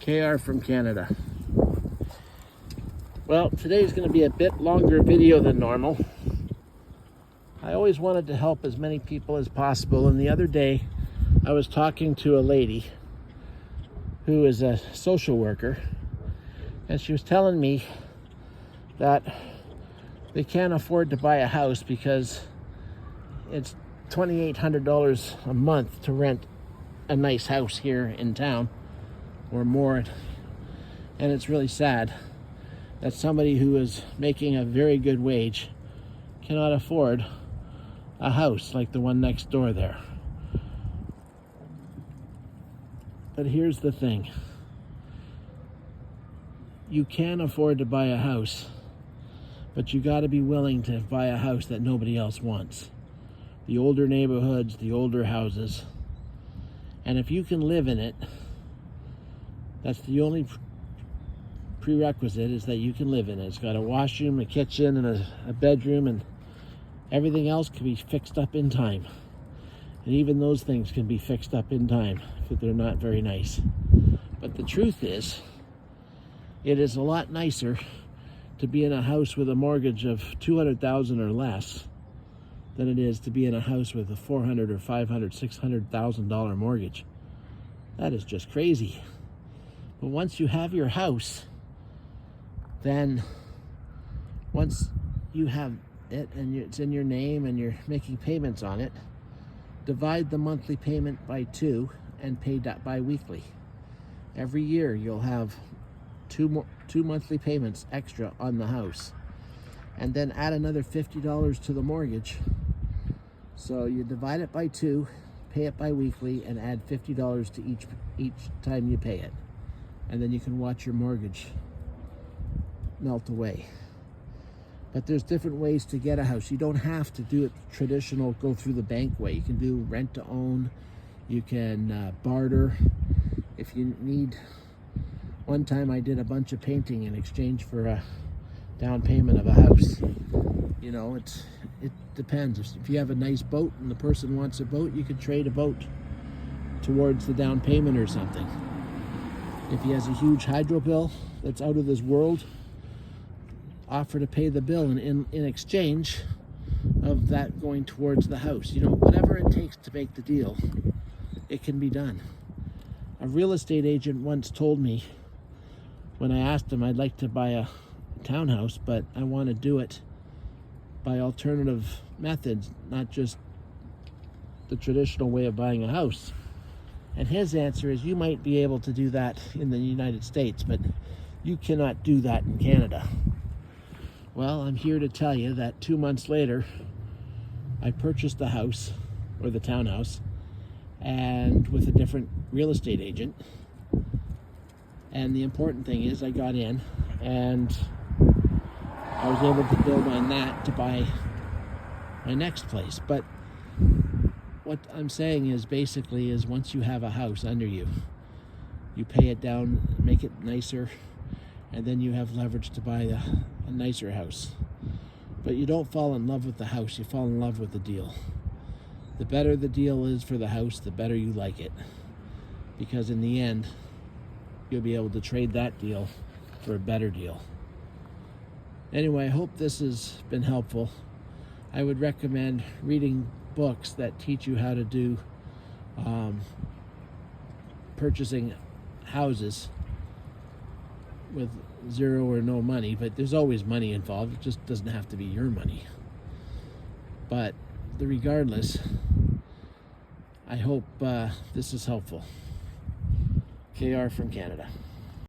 KR from Canada. Well, today's going to be a bit longer video than normal. I always wanted to help as many people as possible, and the other day I was talking to a lady who is a social worker, and she was telling me that they can't afford to buy a house because it's $2,800 a month to rent a nice house here in town or more. And it's really sad that somebody who is making a very good wage cannot afford a house like the one next door there. But here's the thing. You can afford to buy a house, but you got to be willing to buy a house that nobody else wants. The older neighborhoods, the older houses. And if you can live in it, that's the only prerequisite, is that you can live in it. It's got a washroom, a kitchen, and a bedroom, and everything else can be fixed up in time. And even those things can be fixed up in time if they're not very nice. But the truth is, it is a lot nicer to be in a house with a mortgage of $200,000 or less than it is to be in a house with a $400,000 or $500,000, $600,000 mortgage. That is just crazy. But once you have your house, then once you have it and it's in your name and you're making payments on it, divide the monthly payment by 2 and pay that bi-weekly. Every year you'll have two monthly payments extra on the house, and then add another $50 to the mortgage. So you divide it by 2, pay it bi-weekly, and add $50 to each time you pay it, and then you can watch your mortgage melt away. But there's different ways to get a house. You don't have to do it traditional, go through the bank way. You can do rent to own. You can barter if you need. One time I did a bunch of painting in exchange for a down payment of a house. You know, it depends. If you have a nice boat and the person wants a boat, you could trade a boat towards the down payment or something. If he has a huge hydro bill that's out of this world, offer to pay the bill in exchange of that going towards the house. You know, whatever it takes to make the deal, it can be done. A real estate agent once told me, when I asked him, I'd like to buy a townhouse, but I want to do it by alternative methods, not just the traditional way of buying a house. And his answer is, you might be able to do that in the United States, but you cannot do that in Canada. Well, I'm here to tell you that 2 months later, I purchased the house, or the townhouse, and with a different real estate agent. And the important thing is I got in, and I was able to build on that to buy my next place. But what I'm saying is, basically, is once you have a house under you, you pay it down, make it nicer, and then you have leverage to buy a nicer house. But you don't fall in love with the house, you fall in love with the deal. The better the deal is for the house, the better you like it. Because in the end, you'll be able to trade that deal for a better deal. Anyway, I hope this has been helpful. I would recommend reading books that teach you how to do purchasing houses with zero or no money, but there's always money involved. It just doesn't have to be your money. But regardless, I hope this is helpful. KR from Canada.